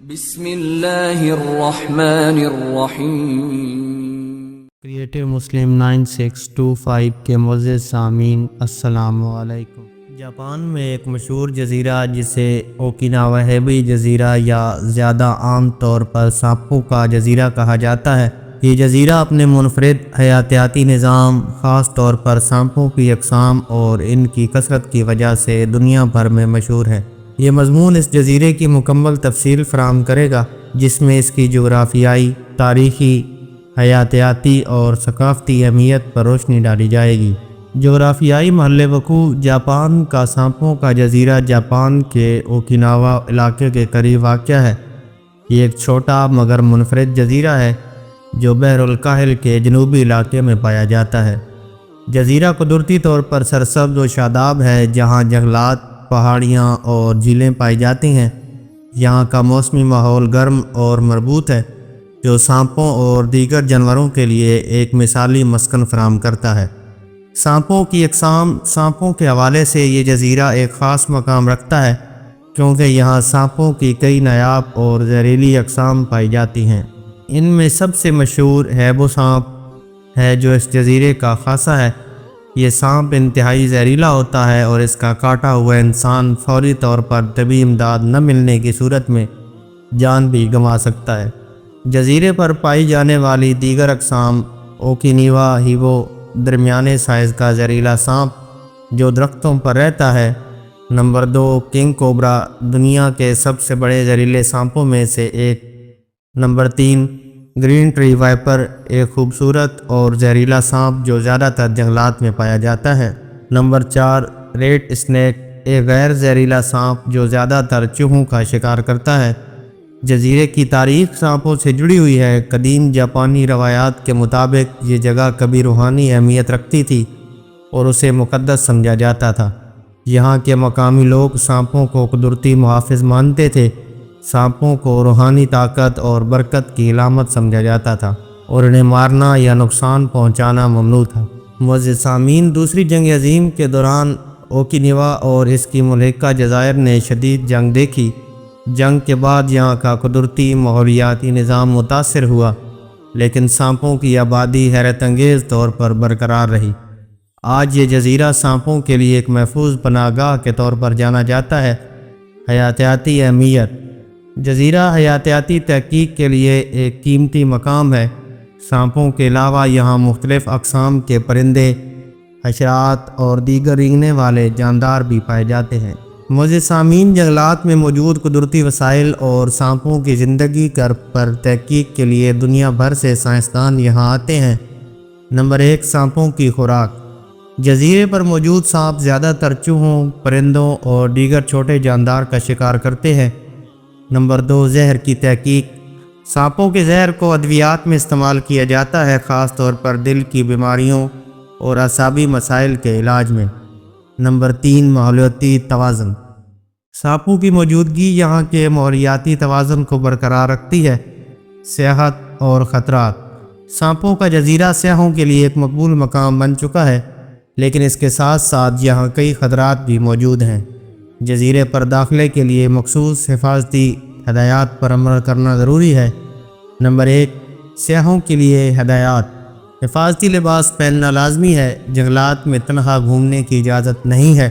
بسم اللہ الرحمن الرحیم۔ کریٹو مسلم 9625 کے معزز سامعین السلام علیکم۔ جاپان میں ایک مشہور جزیرہ جسے اوکیناوا ہیبی جزیرہ یا زیادہ عام طور پر سانپو کا جزیرہ کہا جاتا ہے۔ یہ جزیرہ اپنے منفرد حیاتیاتی نظام، خاص طور پر سانپوں کی اقسام اور ان کی کثرت کی وجہ سے دنیا بھر میں مشہور ہے۔ یہ مضمون اس جزیرے کی مکمل تفصیل فراہم کرے گا، جس میں اس کی جغرافیائی، تاریخی، حیاتیاتی اور ثقافتی اہمیت پر روشنی ڈالی جائے گی۔ جغرافیائی محل وقوع جاپان کا سانپوں کا جزیرہ جاپان کے اوکیناوا علاقے کے قریب واقع ہے۔ یہ ایک چھوٹا مگر منفرد جزیرہ ہے جو بحر الکاہل کے جنوبی علاقے میں پایا جاتا ہے۔ جزیرہ قدرتی طور پر سرسبز و شاداب ہے، جہاں جنگلات، پہاڑیاں اور جھیلیں پائی جاتی ہیں۔ یہاں کا موسمی ماحول گرم اور مربوط ہے، جو سانپوں اور دیگر جانوروں کے لیے ایک مثالی مسکن فراہم کرتا ہے۔ سانپوں کی اقسام۔ سانپوں کے حوالے سے یہ جزیرہ ایک خاص مقام رکھتا ہے، کیونکہ یہاں سانپوں کی کئی نایاب اور زہریلی اقسام پائی جاتی ہیں۔ ان میں سب سے مشہور ہیبو سانپ ہے، جو اس جزیرے کا خاصہ ہے۔ یہ سانپ انتہائی زہریلا ہوتا ہے اور اس کا کاٹا ہوا انسان فوری طور پر طبی امداد نہ ملنے کی صورت میں جان بھی گنوا سکتا ہے۔ جزیرے پر پائی جانے والی دیگر اقسام: اوکینیوا ہیبو، درمیانے سائز کا زہریلا سانپ جو درختوں پر رہتا ہے۔ نمبر 2، کنگ کوبرا، دنیا کے سب سے بڑے زہریلے سانپوں میں سے ایک۔ نمبر 3، گرین ٹری وائپر، ایک خوبصورت اور زہریلا سانپ جو زیادہ تر جنگلات میں پایا جاتا ہے۔ نمبر 4، ریڈ اسنیک، ایک غیر زہریلا سانپ جو زیادہ تر چوہوں کا شکار کرتا ہے۔ جزیرے کی تاریخ سانپوں سے جڑی ہوئی ہے۔ قدیم جاپانی روایات کے مطابق یہ جگہ کبھی روحانی اہمیت رکھتی تھی اور اسے مقدس سمجھا جاتا تھا۔ یہاں کے مقامی لوگ سانپوں کو قدرتی محافظ مانتے تھے۔ سانپوں کو روحانی طاقت اور برکت کی علامت سمجھا جاتا تھا اور انہیں مارنا یا نقصان پہنچانا ممنوع تھا۔ معزز سامعین، دوسری جنگ عظیم کے دوران اوکیناوا اور اس کی ملحقہ جزائر نے شدید جنگ دیکھی۔ جنگ کے بعد یہاں کا قدرتی ماحولیاتی نظام متاثر ہوا، لیکن سانپوں کی آبادی حیرت انگیز طور پر برقرار رہی۔ آج یہ جزیرہ سانپوں کے لیے ایک محفوظ پناہ گاہ کے طور پر جانا جاتا ہے۔ حیاتیاتی اہمیت۔ جزیرہ حیاتیاتی تحقیق کے لیے ایک قیمتی مقام ہے۔ سانپوں کے علاوہ یہاں مختلف اقسام کے پرندے، حشرات اور دیگر رینگنے والے جاندار بھی پائے جاتے ہیں۔ معزز سامعین، جنگلات میں موجود قدرتی وسائل اور سانپوں کی زندگی پر تحقیق کے لیے دنیا بھر سے سائنسدان یہاں آتے ہیں۔ نمبر 1، سانپوں کی خوراک۔ جزیرے پر موجود سانپ زیادہ تر چوہوں، پرندوں اور دیگر چھوٹے جاندار کا شکار کرتے ہیں۔ نمبر 2، زہر کی تحقیق۔ سانپوں کے زہر کو ادویات میں استعمال کیا جاتا ہے، خاص طور پر دل کی بیماریوں اور اعصابی مسائل کے علاج میں۔ نمبر 3، ماحولیاتی توازن۔ سانپوں کی موجودگی یہاں کے ماحولیاتی توازن کو برقرار رکھتی ہے۔ سیاحت اور خطرات۔ سانپوں کا جزیرہ سیاحوں کے لیے ایک مقبول مقام بن چکا ہے، لیکن اس کے ساتھ ساتھ یہاں کئی خطرات بھی موجود ہیں۔ جزیرے پر داخلے کے لیے مخصوص حفاظتی ہدایات پر عمل کرنا ضروری ہے۔ نمبر 1، سیاحوں کے لیے ہدایات۔ حفاظتی لباس پہننا لازمی ہے۔ جنگلات میں تنہا گھومنے کی اجازت نہیں ہے۔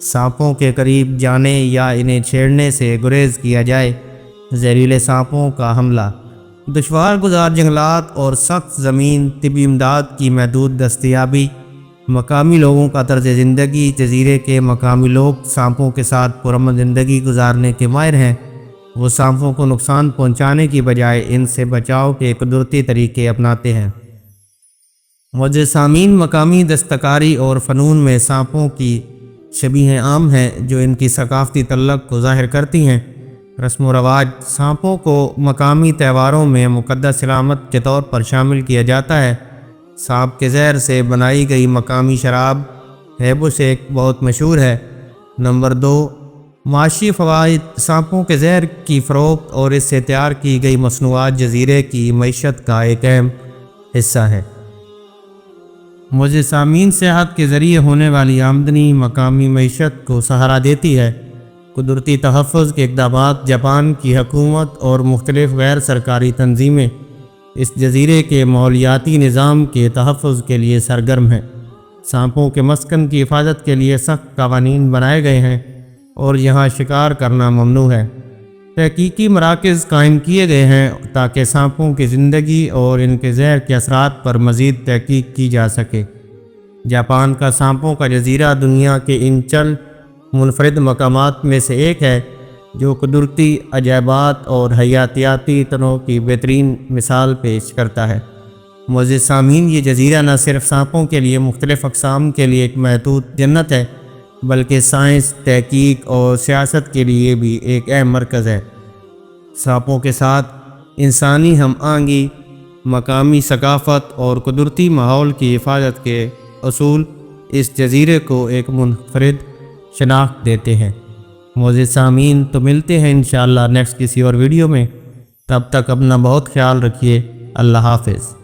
سانپوں کے قریب جانے یا انہیں چھیڑنے سے گریز کیا جائے۔ زہریلے سانپوں کا حملہ۔ دشوار گزار جنگلات اور سخت زمین، طبی امداد کی محدود دستیابی، مقامی لوگوں کا طرز زندگی۔ جزیرے کے مقامی لوگ سانپوں کے ساتھ پرامن زندگی گزارنے کے ماہر ہیں۔ وہ سانپوں کو نقصان پہنچانے کی بجائے ان سے بچاؤ کے قدرتی طریقے اپناتے ہیں۔ معزز سامعین، مقامی دستکاری اور فنون میں سانپوں کی شبیہیں عام ہیں جو ان کی ثقافتی تعلق کو ظاہر کرتی ہیں۔ رسم و رواج۔ سانپوں کو مقامی تہواروں میں مقدس علامت کے طور پر شامل کیا جاتا ہے۔ سانپ کے زہر سے بنائی گئی مقامی شراب ہیبو شیک بہت مشہور ہے۔ نمبر 2، معاشی فوائد۔ سانپوں کے زہر کی فروخت اور اس سے تیار کی گئی مصنوعات جزیرے کی معیشت کا ایک اہم حصہ ہے۔ معزز سامعین، سیاحت کے ذریعے ہونے والی آمدنی مقامی معیشت کو سہارا دیتی ہے۔ قدرتی تحفظ کے اقدامات جاپان کی حکومت اور مختلف غیر سرکاری تنظیمیں اس جزیرے کے ماحولیاتی نظام کے تحفظ کے لیے سرگرم ہیں۔ سانپوں کے مسکن کی حفاظت کے لیے سخت قوانین بنائے گئے ہیں اور یہاں شکار کرنا ممنوع ہے۔ تحقیقی مراکز قائم کیے گئے ہیں تاکہ سانپوں کی زندگی اور ان کے زہر کے اثرات پر مزید تحقیق کی جا سکے۔ جاپان کا سانپوں کا جزیرہ دنیا کے ان چند منفرد مقامات میں سے ایک ہے جو قدرتی عجائبات اور حیاتیاتی تنوع کی بہترین مثال پیش کرتا ہے۔ معزز سامعین، یہ جزیرہ نہ صرف سانپوں کے لیے مختلف اقسام کے لیے ایک محدود جنت ہے بلکہ سائنس، تحقیق اور سیاست کے لیے بھی ایک اہم مرکز ہے۔ سانپوں کے ساتھ انسانی ہم آہنگی، مقامی ثقافت اور قدرتی ماحول کی حفاظت کے اصول اس جزیرے کو ایک منفرد شناخت دیتے ہیں۔ معزز سامعین، تو ملتے ہیں انشاءاللہ نیکسٹ کسی اور ویڈیو میں۔ تب تک اپنا بہت خیال رکھیے۔ اللہ حافظ۔